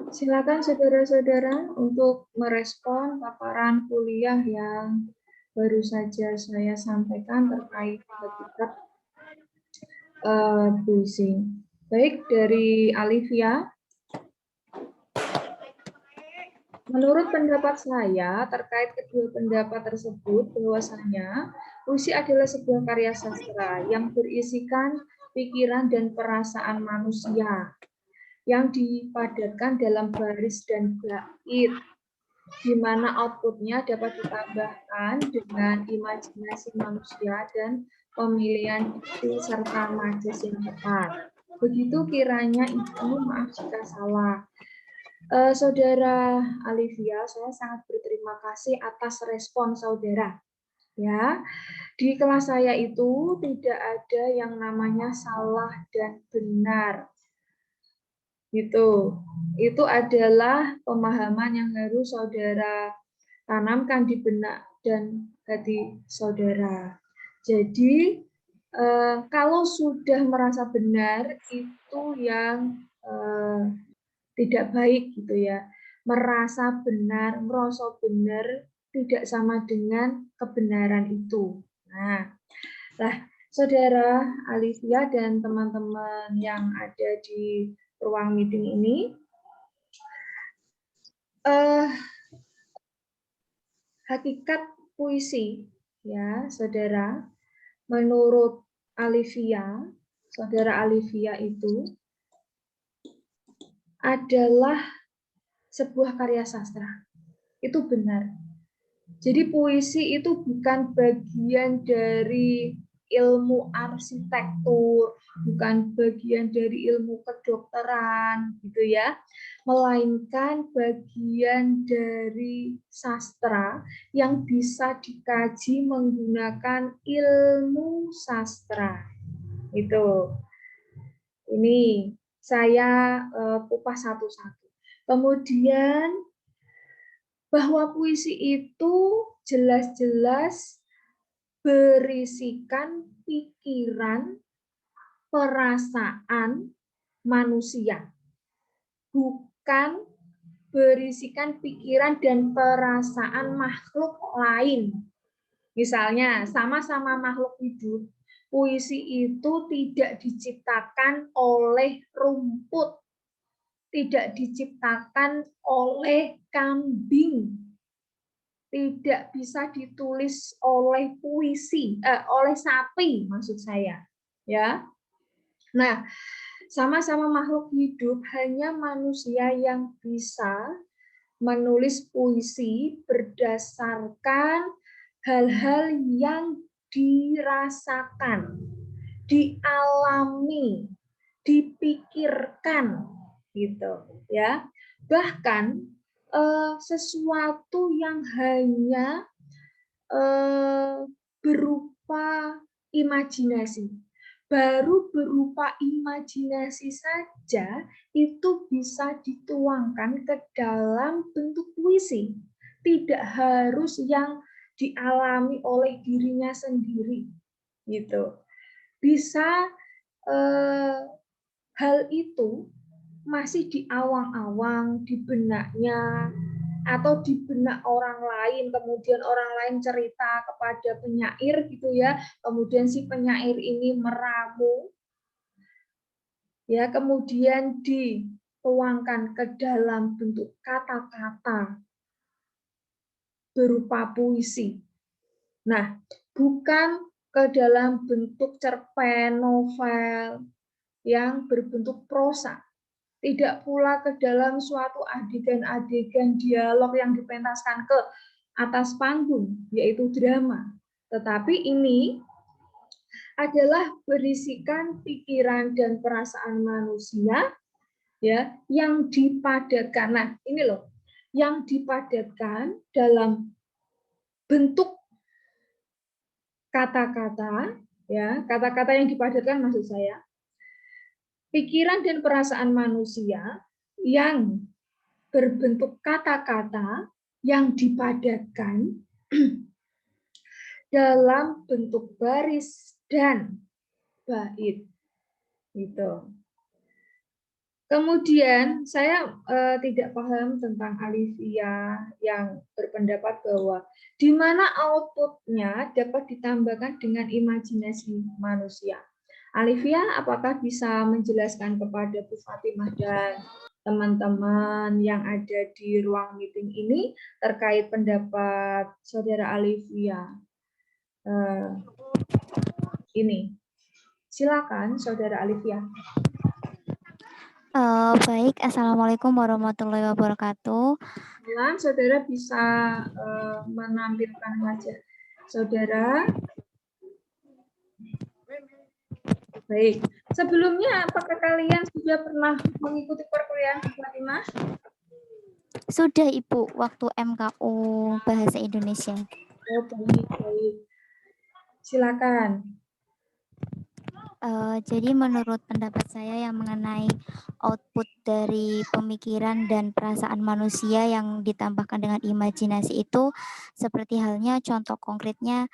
Silakan saudara-saudara untuk merespon paparan kuliah yang baru saja saya sampaikan terkait hakikat puisi. Baik, dari Alivia. Menurut pendapat saya terkait kedua pendapat tersebut bahwasanya puisi adalah sebuah karya sastra yang berisikan pikiran dan perasaan manusia yang dipadatkan dalam baris dan bait, di mana outputnya dapat ditambahkan dengan imajinasi manusia dan pemilihan diksi serta majas yang tepat. Begitu kiranya itu, maaf jika salah. Saudara Alivia, saya sangat berterima kasih atas respon saudara. Ya, di kelas saya itu tidak ada yang namanya salah dan benar. Gitu. Itu adalah pemahaman yang harus saudara tanamkan di benak dan hati saudara. Jadi kalau sudah merasa benar itu yang tidak baik gitu ya. Merasa benar, merasa benar tidak sama dengan kebenaran itu. Nah, saudara Alivia dan teman-teman yang ada di ruang meeting ini, hakikat puisi, ya saudara, menurut Alivia, saudara Alivia itu adalah sebuah karya sastra. Itu benar. Jadi puisi itu bukan bagian dari ilmu arsitektur, bukan bagian dari ilmu kedokteran, gitu ya, melainkan bagian dari sastra yang bisa dikaji menggunakan ilmu sastra. Itu. Ini saya kupas satu-satu. Kemudian bahwa puisi itu jelas-jelas berisikan pikiran, perasaan manusia, bukan berisikan pikiran dan perasaan makhluk lain. Misalnya, sama-sama makhluk hidup, puisi itu tidak diciptakan oleh rumput, tidak diciptakan oleh kambing, tidak bisa ditulis oleh oleh sapi maksud saya, ya. Nah, sama-sama makhluk hidup, hanya manusia yang bisa menulis puisi berdasarkan hal-hal yang dirasakan, dialami, dipikirkan, gitu, ya. Bahkan sesuatu yang hanya berupa imajinasi, baru berupa imajinasi saja itu bisa dituangkan ke dalam bentuk puisi, tidak harus yang dialami oleh dirinya sendiri, gitu. Bisa hal itu masih di awang-awang, di benaknya, atau di benak orang lain, kemudian orang lain cerita kepada penyair gitu ya, kemudian si penyair ini meramu, ya, kemudian dituangkan ke dalam bentuk kata-kata berupa puisi. Nah, bukan ke dalam bentuk cerpen, novel yang berbentuk prosa. Tidak pula ke dalam suatu adegan-adegan dialog yang dipentaskan ke atas panggung, yaitu drama. Tetapi ini adalah berisikan pikiran dan perasaan manusia, ya, yang dipadatkan. Nah, ini loh, yang dipadatkan dalam bentuk kata-kata, ya, kata-kata yang dipadatkan maksud saya, pikiran dan perasaan manusia yang berbentuk kata-kata yang dipadatkan dalam bentuk baris dan bait. Gitu. Kemudian saya tidak paham tentang Alivia yang berpendapat bahwa di mana outputnya dapat ditambahkan dengan imajinasi manusia. Alivia, apakah bisa menjelaskan kepada Bu Fatimah dan teman-teman yang ada di ruang meeting ini terkait pendapat Saudara Alivia? Ini, silakan Saudara Alivia. Baik, Assalamualaikum warahmatullahi wabarakatuh. Saudara bisa menampilkan wajah Saudara. Baik. Sebelumnya, apakah kalian sudah pernah mengikuti perkuliahan Bu Fatimah? Sudah Ibu, waktu MKU Bahasa Indonesia. Oh, baik. Silakan. Jadi menurut pendapat saya yang mengenai output dari pemikiran dan perasaan manusia yang ditambahkan dengan imajinasi itu seperti halnya contoh konkretnya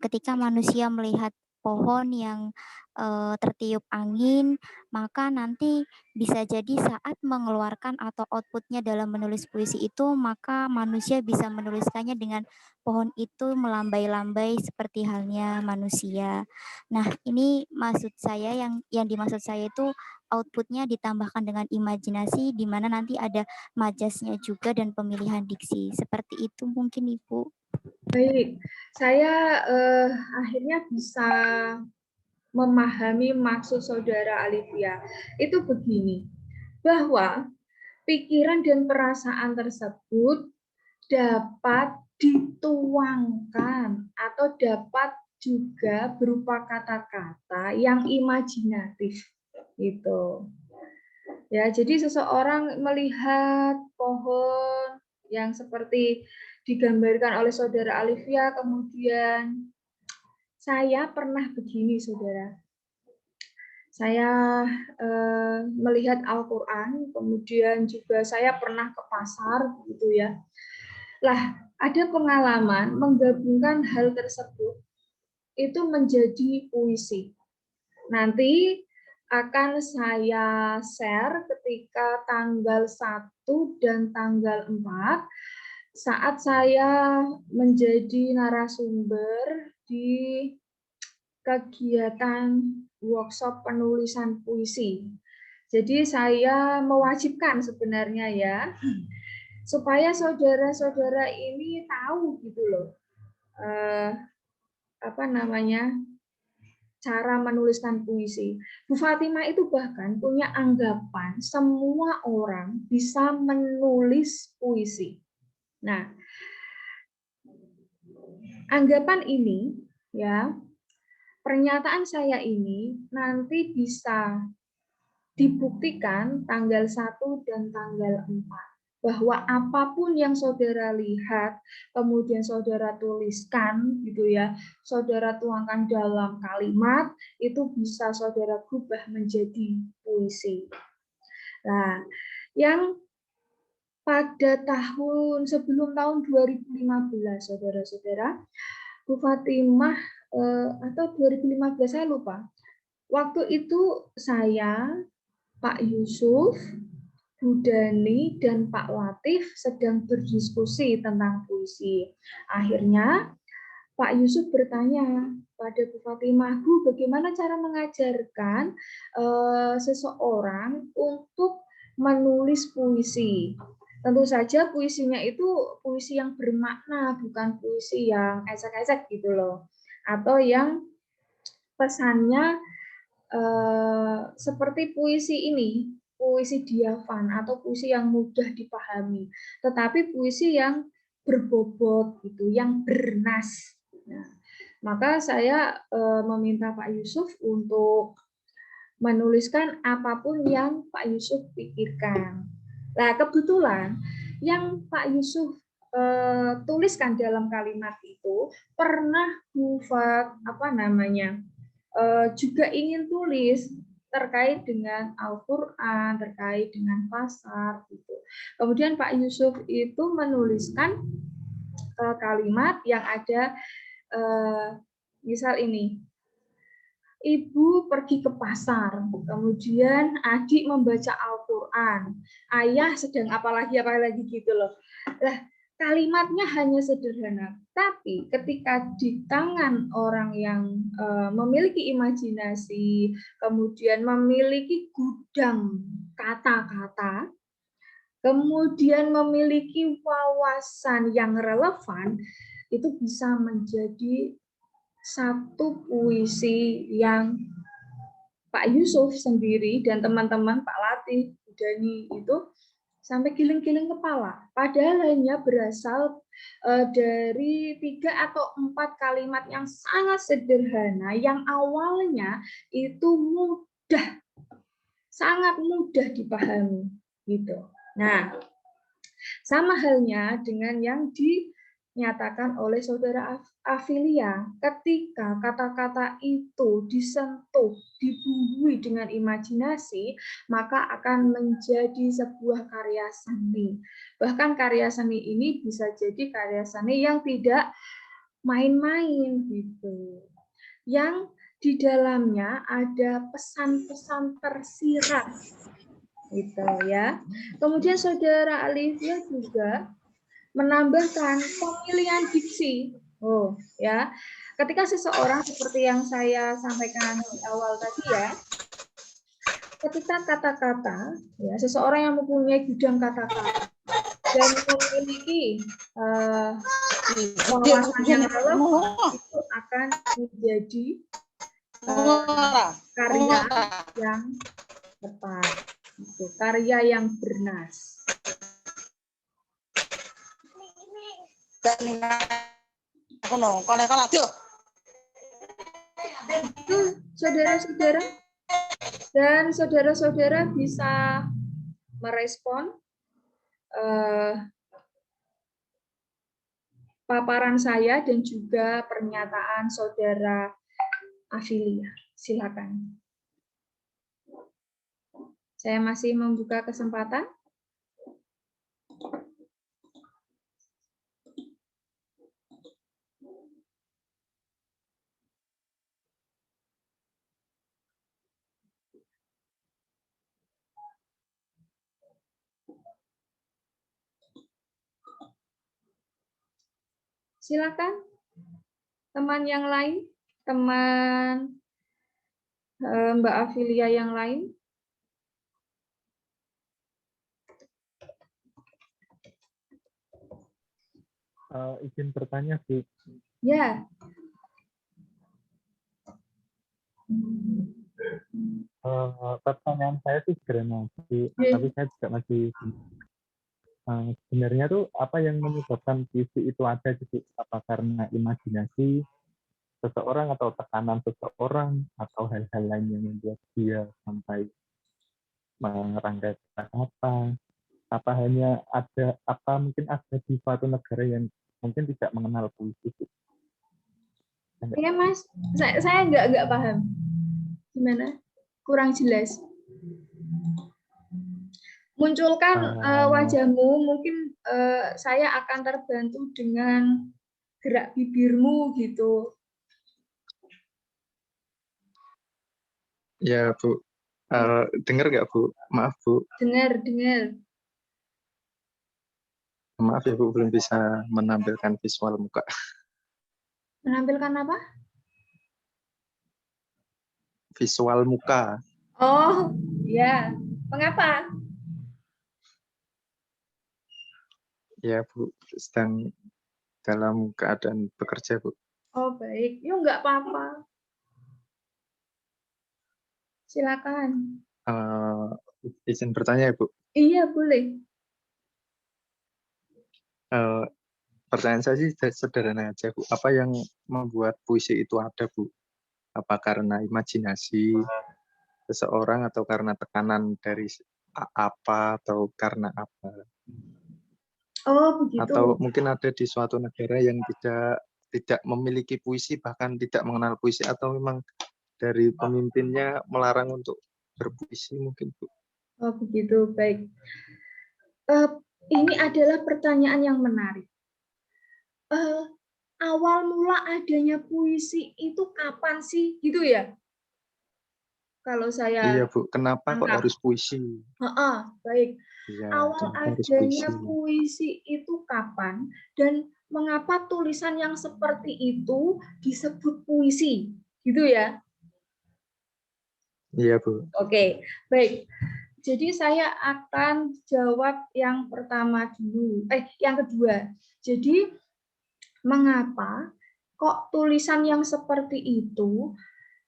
ketika manusia melihat pohon yang tertiup angin, maka nanti bisa jadi saat mengeluarkan atau outputnya dalam menulis puisi itu, maka manusia bisa menuliskannya dengan pohon itu melambai-lambai seperti halnya manusia. Nah, ini maksud saya yang dimaksud saya itu outputnya ditambahkan dengan imajinasi di mana nanti ada majasnya juga dan pemilihan diksi. Seperti itu mungkin Ibu. Baik, saya akhirnya bisa memahami maksud Saudara Alivia. Itu begini, bahwa pikiran dan perasaan tersebut dapat dituangkan atau dapat juga berupa kata-kata yang imajinatif gitu. Ya, jadi seseorang melihat pohon yang seperti digambarkan oleh Saudara Alivia, kemudian saya pernah begini, Saudara. Saya melihat Al-Quran, kemudian juga saya pernah ke pasar, gitu ya. Lah, ada pengalaman menggabungkan hal tersebut itu menjadi puisi. Nanti akan saya share ketika tanggal 1 dan tanggal 4 saat saya menjadi narasumber di kegiatan workshop penulisan puisi. Jadi saya mewajibkan sebenarnya ya, supaya saudara-saudara ini tahu gitu loh, apa namanya, cara menuliskan puisi. Bu Fatimah itu bahkan punya anggapan semua orang bisa menulis puisi. Nah, anggapan ini ya, pernyataan saya ini nanti bisa dibuktikan tanggal 1 dan tanggal 4 bahwa apapun yang saudara lihat, kemudian saudara tuliskan gitu ya, saudara tuangkan dalam kalimat, itu bisa saudara ubah menjadi puisi. Nah, yang pada sebelum tahun 2015, saudara-saudara, Bu Fatimah atau 2015 saya lupa. Waktu itu saya, Pak Yusuf, Bu Dani, dan Pak Latif sedang berdiskusi tentang puisi. Akhirnya Pak Yusuf bertanya pada Bu Fatimah, Bu, bagaimana cara mengajarkan seseorang untuk menulis puisi? Tentu saja puisinya itu puisi yang bermakna, bukan puisi yang esek-esek gitu loh. Atau yang pesannya seperti puisi ini, puisi diafan atau puisi yang mudah dipahami, tetapi puisi yang berbobot gitu, yang bernas. Nah, maka saya meminta Pak Yusuf untuk menuliskan apapun yang Pak Yusuf pikirkan. Nah, kebetulan yang Pak Yusuf tuliskan dalam kalimat itu pernah juga ingin tulis terkait dengan Al-Quran, terkait dengan pasar gitu. Kemudian Pak Yusuf itu menuliskan kalimat yang ada misal ini, ibu pergi ke pasar, kemudian adik membaca Al-Quran, ayah sedang apalagi gitu loh. Lah, kalimatnya hanya sederhana, tapi ketika di tangan orang yang memiliki imajinasi, kemudian memiliki gudang kata-kata, kemudian memiliki wawasan yang relevan, itu bisa menjadi satu puisi yang Pak Yusuf sendiri dan teman-teman Pak Latif, Bu Dani itu sampai giling-giling kepala. Padahal hanya berasal dari 3 atau 4 kalimat yang sangat sederhana, yang awalnya itu mudah, sangat mudah dipahami. Gitu. Nah, sama halnya dengan yang dinyatakan oleh saudara Afilia, ketika kata-kata itu disentuh, dibumbui dengan imajinasi, maka akan menjadi sebuah karya seni. Bahkan karya seni ini bisa jadi karya seni yang tidak main-main gitu. Yang di dalamnya ada pesan-pesan tersirat gitu ya. Kemudian saudara Alivia juga menambahkan pemilihan diksi. Oh, ya. Ketika seseorang seperti yang saya sampaikan di awal tadi ya, ketika kata-kata, ya, seseorang yang mempunyai gudang kata-kata dan memiliki wawasan yang relevan, itu akan menjadi karya yang tepat, itu karya yang bernas. Itu saudara-saudara, dan saudara-saudara bisa merespon paparan saya dan juga pernyataan saudara Afilia. Silakan. Saya masih membuka kesempatan. Silakan. Teman yang lain, teman Mbak Afilia yang lain. Izin bertanya, Bu. Ya. Pertanyaan saya sih granasi, tapi saya juga masih sebenarnya tuh apa yang menyebabkan puisi itu ada gitu? Apa karena imajinasi seseorang atau tekanan seseorang atau hal-hal lain yang membuat dia sampai merangkai kata-kata? Apa hanya ada apa mungkin ada di suatu negara yang mungkin tidak mengenal puisi? Ya Mas, saya nggak paham. Gimana? Kurang jelas. Munculkan wajahmu, mungkin saya akan terbantu dengan gerak bibirmu gitu. Ya Bu, dengar nggak Bu? Maaf Bu. Dengar. Maaf ya Bu, belum bisa menampilkan visual muka. Menampilkan apa? Visual muka. Oh, ya. Mengapa? Ya Bu, sedang dalam keadaan bekerja Bu. Oh, baik. Yuk, nggak apa-apa. Silakan. Izin bertanya ya Bu. Iya, boleh. Pertanyaan saya sih sederhana aja Bu. Apa yang membuat puisi itu ada Bu? Apa karena imajinasi seseorang atau karena tekanan dari apa atau karena apa? Oh, begitu. Atau mungkin ada di suatu negara yang tidak memiliki puisi, bahkan tidak mengenal puisi, atau memang dari pemimpinnya melarang untuk berpuisi mungkin Bu. Oh, begitu. Baik. Ini adalah pertanyaan yang menarik. awal mula adanya puisi itu kapan sih, gitu ya? Kalau Iya, saya Bu. Kenapa kok tangkap. harus puisi? Baik. Iya, Awal kenapa harus adanya puisi? puisi itu kapan dan mengapa tulisan yang seperti itu disebut puisi, gitu ya? Iya, Bu. Oke, baik. Jadi saya akan jawab yang pertama dulu. Yang kedua. Jadi mengapa kok tulisan yang seperti itu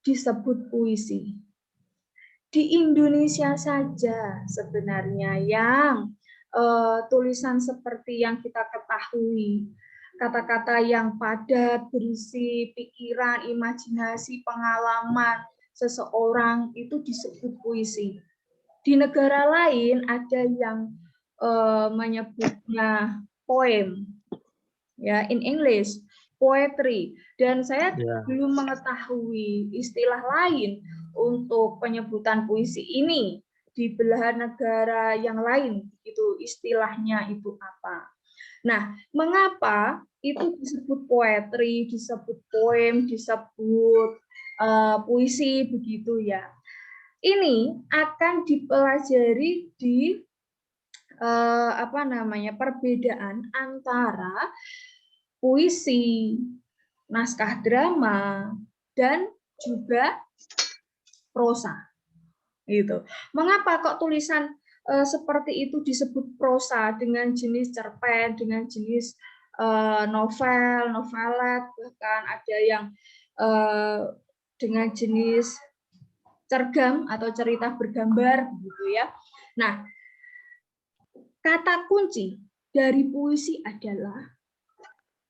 disebut puisi? Di Indonesia saja sebenarnya yang tulisan seperti yang kita ketahui, kata-kata yang padat, berisi pikiran, imajinasi, pengalaman seseorang itu disebut puisi. Di negara lain ada yang menyebutnya poem, ya, in English poetry, dan saya Ya. belum mengetahui istilah lain untuk penyebutan puisi ini di belahan negara yang lain, itu istilahnya itu apa. Nah, mengapa itu disebut poetry, disebut poem, disebut puisi begitu ya? Ini akan dipelajari di perbedaan antara puisi, naskah drama, dan juga prosa. Gitu. Mengapa kok tulisan seperti itu disebut prosa dengan jenis cerpen, dengan jenis novel, novelet, bahkan ada yang dengan jenis cergam atau cerita bergambar, gitu ya. Nah, kata kunci dari puisi adalah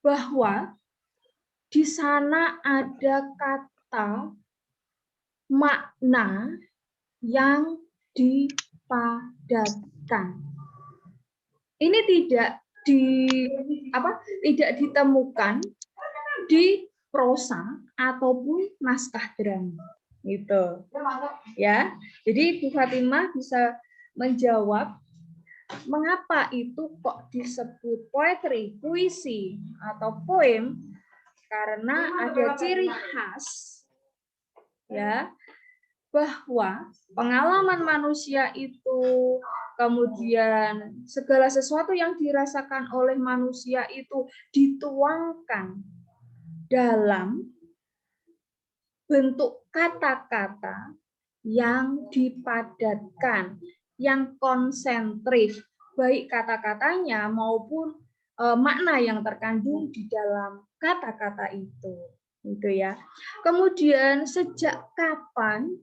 bahwa di sana ada kata makna yang dipadatkan. Ini tidak ditemukan di prosa ataupun naskah drama. Gitu. Ya. Jadi Bu Fatimah bisa menjawab mengapa itu kok disebut poetry, puisi atau poem, karena ada ciri khas ya bahwa pengalaman manusia itu, kemudian segala sesuatu yang dirasakan oleh manusia itu dituangkan dalam bentuk kata-kata yang dipadatkan, yang konsentris, baik kata-katanya maupun makna yang terkandung di dalam kata-kata itu, gitu ya. Kemudian sejak kapan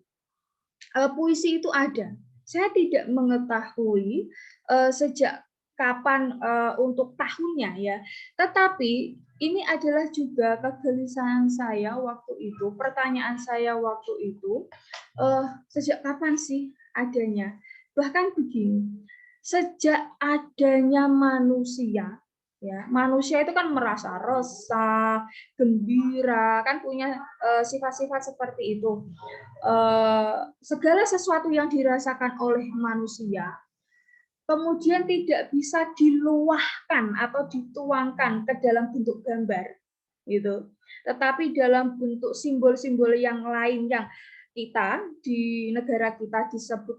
puisi itu ada? Saya tidak mengetahui sejak kapan untuk tahunnya ya. Tetapi ini adalah juga kegelisahan saya waktu itu, pertanyaan saya waktu itu, sejak kapan sih adanya? Bahkan begini, sejak adanya manusia, ya, manusia itu kan merasa resah, gembira, kan punya sifat-sifat seperti itu. Segala sesuatu yang dirasakan oleh manusia kemudian tidak bisa diluahkan atau dituangkan ke dalam bentuk gambar, gitu. Tetapi dalam bentuk simbol-simbol yang lain yang kita di negara kita disebut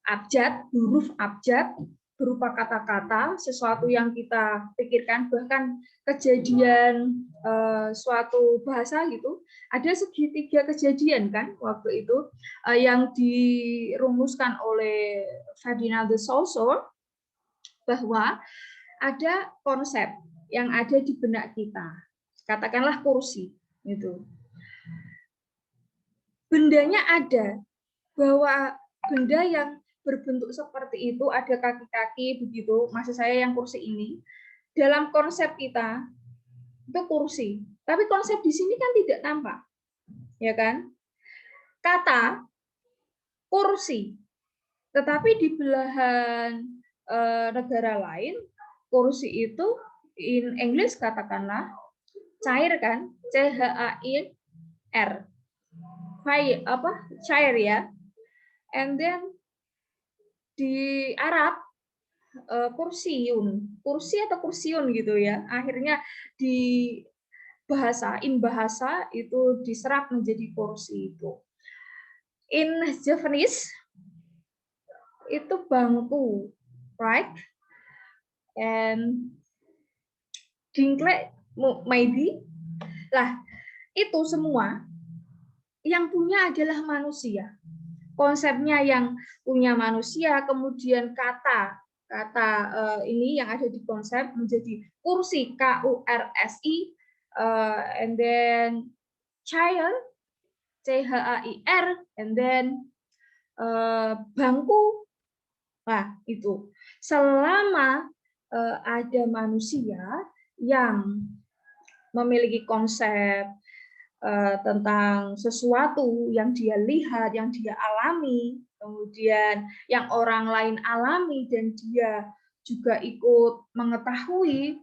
abjad, huruf abjad, berupa kata-kata, sesuatu yang kita pikirkan, bahkan kejadian suatu bahasa gitu, ada segitiga kejadian kan waktu itu yang dirumuskan oleh Ferdinand de Saussure, bahwa ada konsep yang ada di benak kita, katakanlah kursi, gitu. Bendanya ada, bahwa benda yang berbentuk seperti itu ada kaki-kaki begitu, maksud saya yang kursi ini, dalam konsep kita itu kursi, tapi konsep di sini kan tidak tampak, ya kan? Kata kursi, tetapi di belahan negara lain kursi itu in English katakanlah cair kan, CHAIR, cair ya, and then di Arab kursi atau kursiun gitu ya, akhirnya in bahasa itu diserap menjadi kursi itu. In Javanese itu bangku, right? And dingklek maybe. Lah, itu semua yang punya adalah manusia. Konsepnya yang punya manusia, kemudian kata ini yang ada di konsep menjadi kursi, KURSI, and then chair, CHAIR, and then bangku. Nah, itu selama ada manusia yang memiliki konsep tentang sesuatu yang dia lihat, yang dia alami, kemudian yang orang lain alami dan dia juga ikut mengetahui,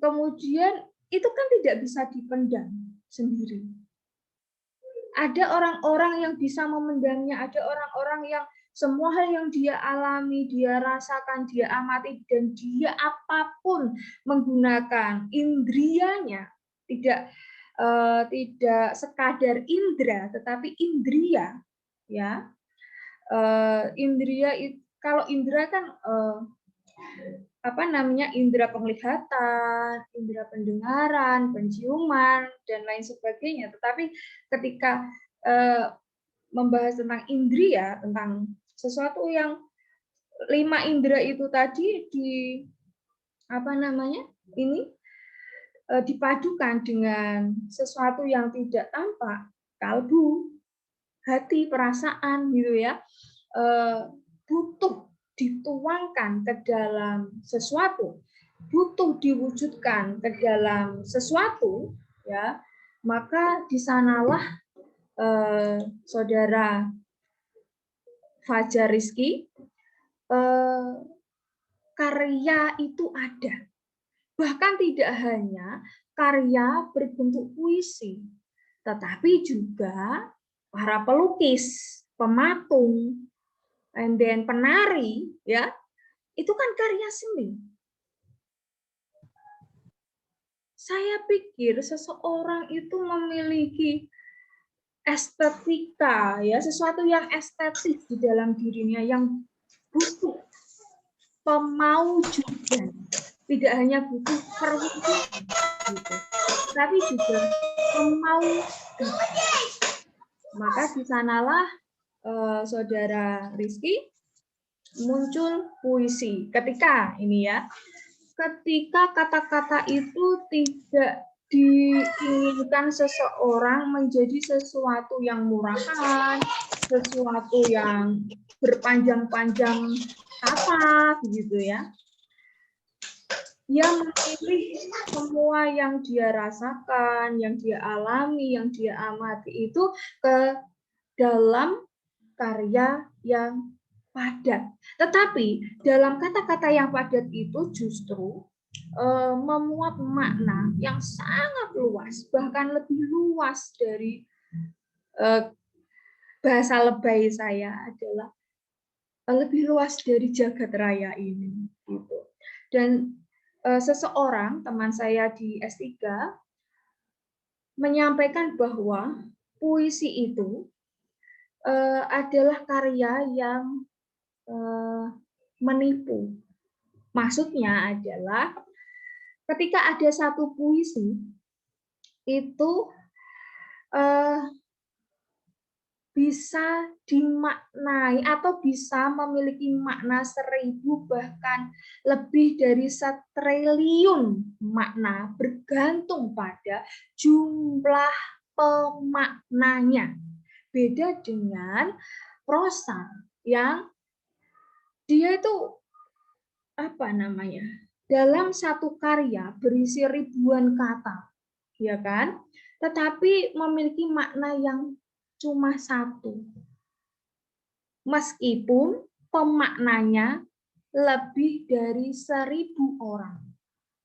kemudian itu kan tidak bisa dipendam sendiri. Ada orang-orang yang bisa memendamnya, ada orang-orang yang semua hal yang dia alami, dia rasakan, dia amati, dan dia apapun menggunakan indrianya, tidak sekadar indera, tetapi indria, ya. Indria itu, kalau indera kan indera penglihatan, indera pendengaran, penciuman, dan lain sebagainya. Tetapi ketika membahas tentang indria, tentang sesuatu yang 5 indera itu tadi dipadukan dengan sesuatu yang tidak tampak, kalbu, hati, perasaan, gitu ya, butuh dituangkan ke dalam sesuatu, butuh diwujudkan ke dalam sesuatu, ya, maka di sanalah Saudara Fajar Rizky, karya itu ada. Bahkan tidak hanya karya berbentuk puisi, tetapi juga para pelukis, pematung, and then penari, ya, itu kan karya seni. Saya pikir seseorang itu memiliki estetika, ya, sesuatu yang estetis di dalam dirinya yang butuh pemaujudan, tidak hanya butuh perwujudan, gitu, tapi juga pemaujudan. Maka di sanalah Saudara Rizky muncul puisi. Ketika kata-kata itu tidak diinginkan seseorang menjadi sesuatu yang murahan, sesuatu yang berpanjang-panjang kata, gitu ya. Yang memilih semua yang dia rasakan, yang dia alami, yang dia amati itu ke dalam karya yang padat. Tetapi dalam kata-kata yang padat itu justru memuat makna yang sangat luas, bahkan lebih luas dari bahasa lebay saya adalah lebih luas dari jagat raya ini. Gitu. Dan seseorang, teman saya di S3, menyampaikan bahwa puisi itu adalah karya yang menipu. Maksudnya adalah ketika ada satu puisi itu bisa dimaknai atau bisa memiliki makna 1000 bahkan lebih dari 1 triliun makna, bergantung pada jumlah pemaknanya. Beda dengan prosa yang dia itu dalam satu karya berisi ribuan kata, ya kan? Tetapi memiliki makna yang cuma 1. Meskipun pemaknanya lebih dari 1000 orang.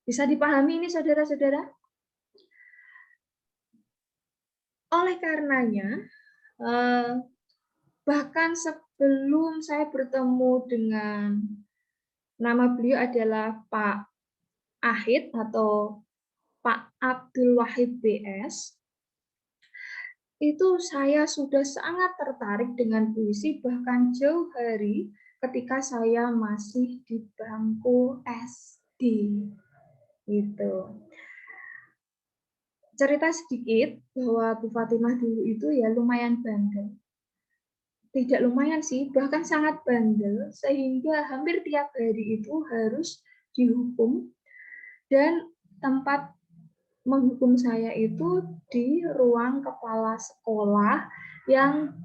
Bisa dipahami ini, saudara-saudara? Oleh karenanya, bahkan sebelum saya bertemu dengan, nama beliau adalah Pak Ahid atau Pak Abdul Wahid BS, itu saya sudah sangat tertarik dengan puisi bahkan jauh hari ketika saya masih di bangku SD. Gitu. Cerita sedikit bahwa Bu Fatimah dulu itu ya lumayan bandel. Tidak lumayan sih, bahkan sangat bandel sehingga hampir tiap hari itu harus dihukum, dan tempat menghukum saya itu di ruang kepala sekolah yang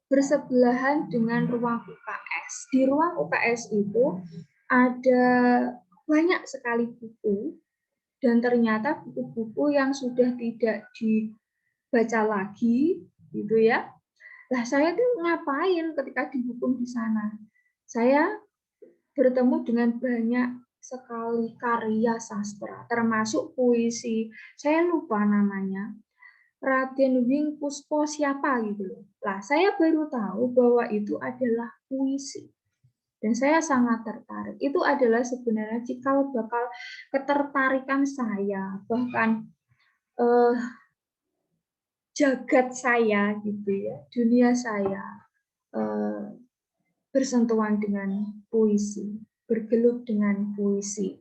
bersebelahan dengan ruang UKS. Di ruang UKS itu ada banyak sekali buku, dan ternyata buku-buku yang sudah tidak dibaca lagi, gitu ya. Lah saya tuh ngapain ketika dihukum di sana? Saya bertemu dengan banyak sekali karya sastra, termasuk puisi. Saya lupa namanya. Raden Wing Puspo siapa gitu loh. Lah, saya baru tahu bahwa itu adalah puisi. Dan saya sangat tertarik. Itu adalah sebenarnya cikal bakal ketertarikan saya, bahkan jagat saya gitu ya, dunia saya bersentuhan dengan puisi, bergelut dengan puisi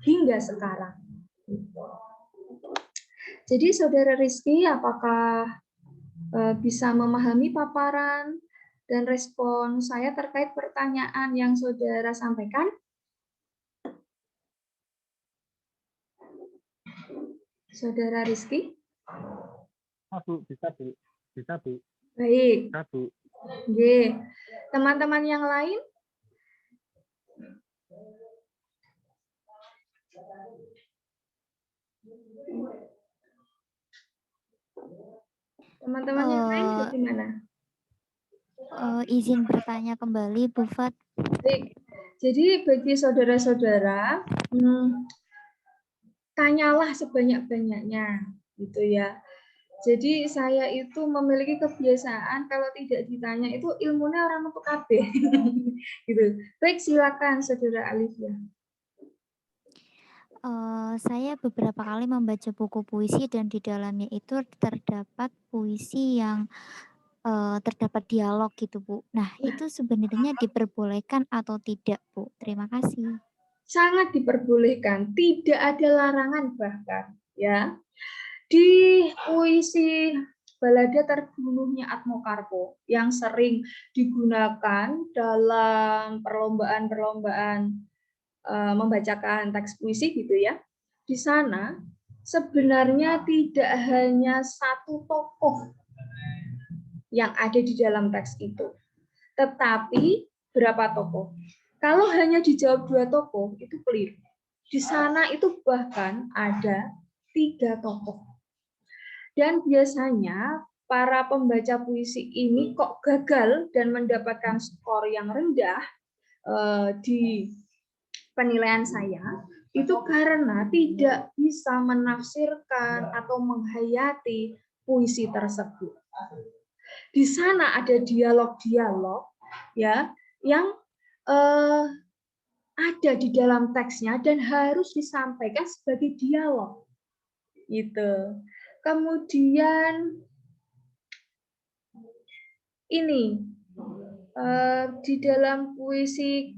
hingga sekarang. Jadi Saudara Rizky, apakah bisa memahami paparan dan respon saya terkait pertanyaan yang Saudara sampaikan? Saudara Rizky? Bu, bisa Bu. Bisa Bu. Baik. Bisa Bu. Oke. Teman-teman yang lain? Teman-teman yang lain bagaimana? Izin bertanya kembali, Bu Fat. Baik. Jadi bagi saudara-saudara, tanyalah sebanyak-banyaknya, gitu ya. Jadi saya itu memiliki kebiasaan kalau tidak ditanya itu ilmunya orang untuk KB. Gitu. Baik, silakan Saudara Alifia. Saya beberapa kali membaca buku puisi dan di dalamnya itu terdapat puisi yang terdapat dialog gitu, Bu. Nah, itu sebenarnya diperbolehkan atau tidak, Bu? Terima kasih. Sangat diperbolehkan, tidak ada larangan bahkan, ya. Di puisi Balada Terbunuhnya Atmokarpo yang sering digunakan dalam perlombaan-perlombaan membacakan teks puisi gitu ya. Di sana sebenarnya tidak hanya satu tokoh yang ada di dalam teks itu, tetapi berapa tokoh? Kalau hanya dijawab 2 tokoh itu keliru. Di sana itu bahkan ada 3 tokoh. Dan biasanya para pembaca puisi ini kok gagal dan mendapatkan skor yang rendah di penilaian saya, itu karena tidak bisa menafsirkan atau menghayati puisi tersebut. Di sana ada dialog-dialog ya yang ada di dalam teksnya dan harus disampaikan sebagai dialog. Gitu. Kemudian ini di dalam puisi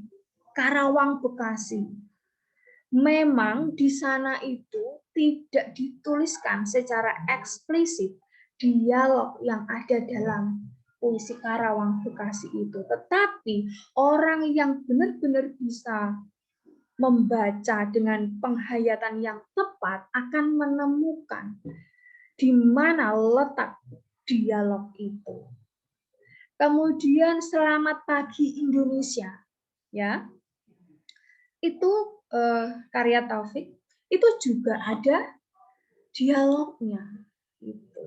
Karawang Bekasi, memang di sana itu tidak dituliskan secara eksplisit dialog yang ada dalam puisi Karawang Bekasi itu, tetapi orang yang benar-benar bisa membaca dengan penghayatan yang tepat akan menemukan di mana letak dialog itu. Kemudian Selamat Pagi Indonesia, ya, itu karya Taufik, itu juga ada dialognya. Gitu.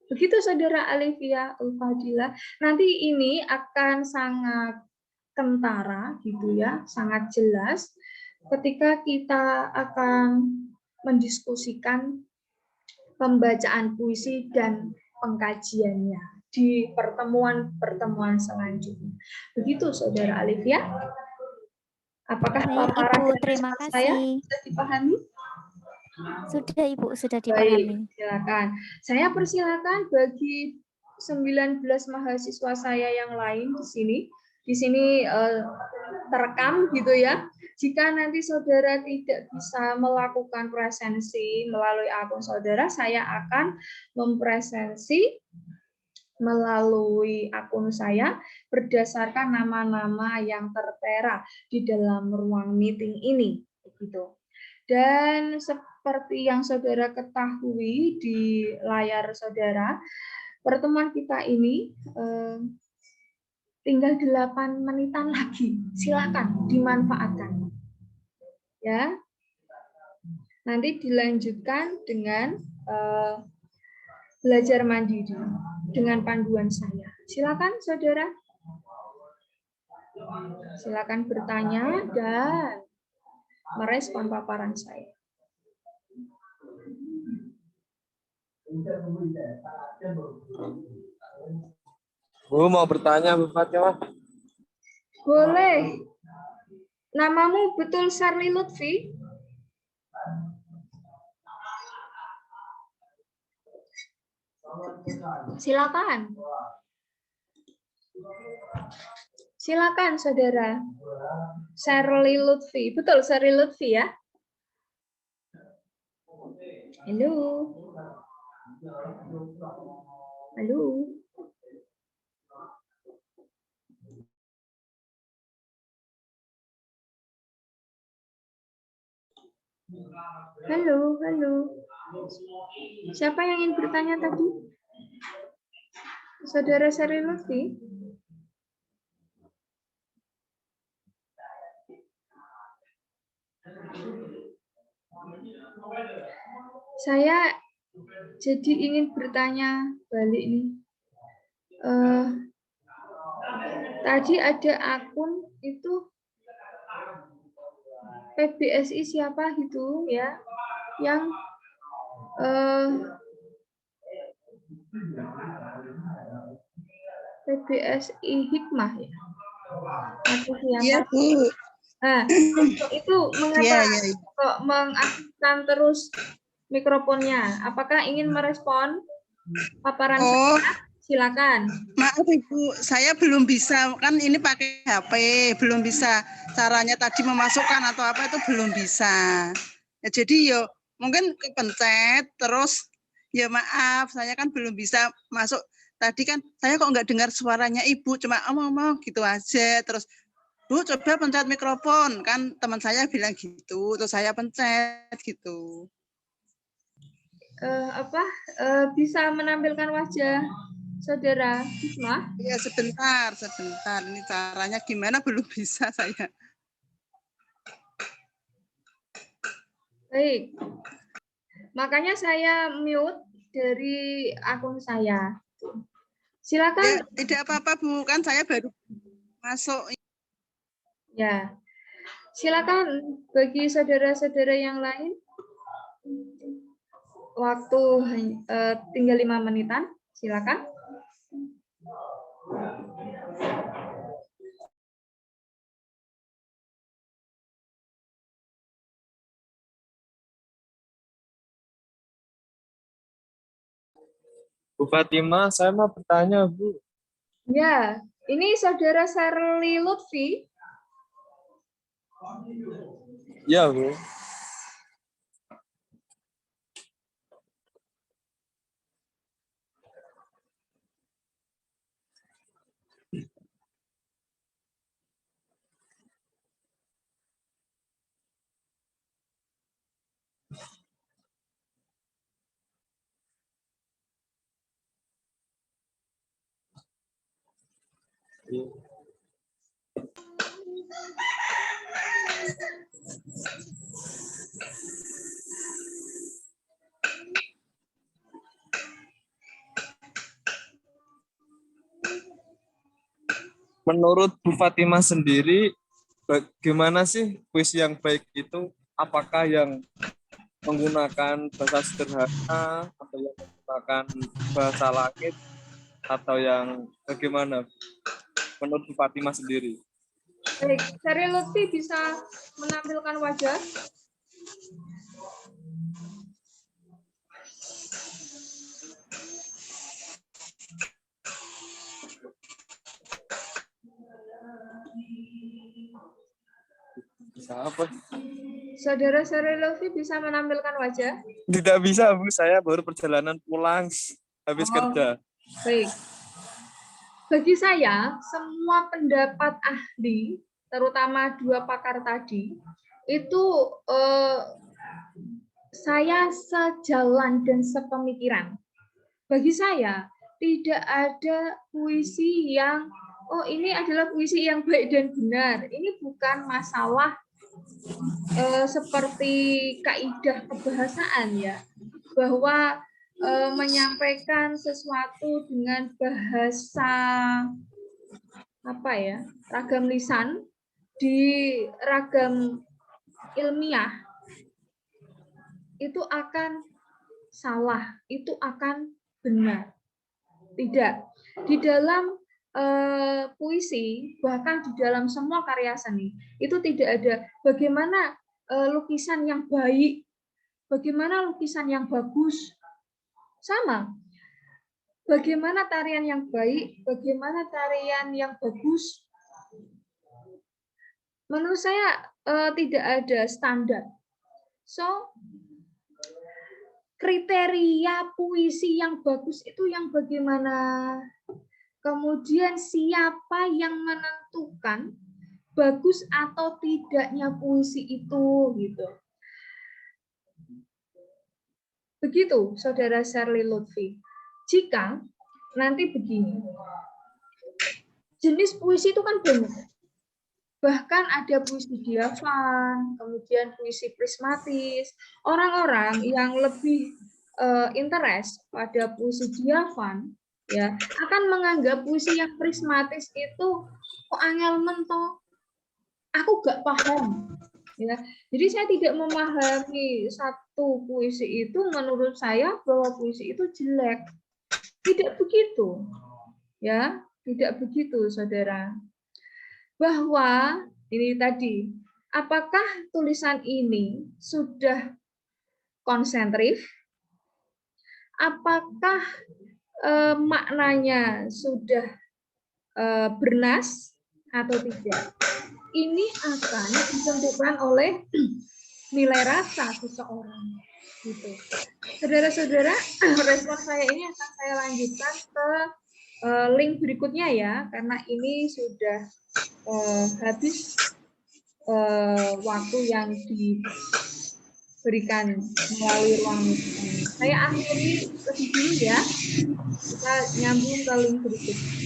Begitu Saudara Alifia Ulfadila, nanti ini akan sangat kentara gitu ya, sangat jelas ketika kita akan mendiskusikan pembacaan puisi dan pengkajiannya di pertemuan-pertemuan selanjutnya. Begitu Saudara Alifia. Apakah Baik, paparan Ibu, terima saya kasih. bisa dipahami? Sudah Ibu, sudah Baik, dipahami. silakan. Saya persilakan bagi 19 mahasiswa saya yang lain di sini. Di sini terekam gitu ya. Jika nanti saudara tidak bisa melakukan presensi melalui akun saudara, saya akan mempresensi melalui akun saya berdasarkan nama-nama yang tertera di dalam ruang meeting ini. Begitu. Dan seperti yang saudara ketahui di layar saudara, pertemuan kita ini tinggal 8 menitan lagi. Silakan dimanfaatkan. Ya. Nanti dilanjutkan dengan belajar mandiri dengan panduan saya. Silakan saudara. Silakan bertanya dan merespon paparan saya. Bu, mau bertanya Bu Fatimah? Boleh. Namamu betul Sarli Lutfi? Silakan. Silakan saudara. Sarli Lutfi. Betul Sarli Lutfi ya? Halo. Halo. Halo, halo. Siapa yang ingin bertanya tadi? Saudara Sarli Lutfi? Saya jadi ingin bertanya balik nih. Tadi ada akun itu PBSI siapa gitu ya, yang PBSI Hikmah ya. Atau siapa? Iya, Bu. Nah, itu mengapa Iya. kok mengaktifkan terus mikrofonnya? Apakah ingin merespon paparan saya? Silakan. Maaf Ibu, saya belum bisa, kan ini pakai HP, belum bisa caranya tadi memasukkan atau apa itu belum bisa. Ya, jadi yo mungkin kepencet terus ya maaf, saya kan belum bisa masuk. Tadi kan saya kok nggak dengar suaranya Ibu, cuma omong gitu aja. Terus Bu coba pencet mikrofon, kan teman saya bilang gitu, terus saya pencet gitu. Bisa menampilkan wajah saudara Hikmah? Ya sebentar. Ini caranya gimana belum bisa saya. Baik. Makanya saya mute dari akun saya. Silakan. Ya, tidak apa-apa Bu, kan saya baru masuk. Ya. Silakan bagi saudara-saudara yang lain. Waktu tinggal 5 menitan. Silakan. Bu Fatimah, saya mau bertanya, Bu. Ya, ini saudara Sarli Lutfi. Ya, Bu. Menurut Bu Fatimah sendiri, bagaimana sih kuis yang baik itu? Apakah yang menggunakan bahasa sederhana, atau yang menggunakan bahasa langit, atau yang bagaimana? Menurut Bu Fatimah sendiri. Baik, Sarli Lutfi bisa menampilkan wajah. Siapa? Saudara Sarilovi bisa menampilkan wajah? Tidak bisa, Bu. Saya baru perjalanan pulang habis Oh. kerja. Baik. Bagi saya, semua pendapat ahli, terutama dua pakar tadi, itu saya sejalan dan sepemikiran. Bagi saya, tidak ada puisi yang, oh ini adalah puisi yang baik dan benar. Ini bukan masalah seperti kaidah kebahasaan ya, bahwa menyampaikan sesuatu dengan bahasa apa ya, ragam lisan di ragam ilmiah itu akan salah, itu akan benar. Tidak. Di dalam puisi, bahkan di dalam semua karya seni, itu tidak ada bagaimana lukisan yang baik, bagaimana lukisan yang bagus. Sama. Bagaimana tarian yang baik, bagaimana tarian yang bagus. Menurut saya tidak ada standar. So, kriteria puisi yang bagus itu yang bagaimana? Kemudian siapa yang menentukan bagus atau tidaknya puisi itu gitu. Begitu, Saudara Shirley Lutfi. Jika nanti begini, jenis puisi itu kan banyak. Bahkan ada puisi diafan, kemudian puisi prismatis. Orang-orang yang lebih interest pada puisi diafan, ya akan menganggap puisi yang prismatis itu kok angel mento, aku gak paham. Ya, jadi saya tidak memahami satu puisi itu menurut saya bahwa puisi itu jelek. Tidak begitu, ya, tidak begitu, saudara. Bahwa ini tadi, apakah tulisan ini sudah konsentrik? Apakah maknanya sudah bernas atau tidak? Ini akan ditentukan oleh nilai rasa seseorang. Gitu. Saudara-saudara, respon saya ini akan saya lanjutkan ke link berikutnya ya, karena ini sudah habis waktu yang diberikan melalui ruang meeting. Saya akhiri lebih dulu ya. Kita nyambung ke link berikutnya.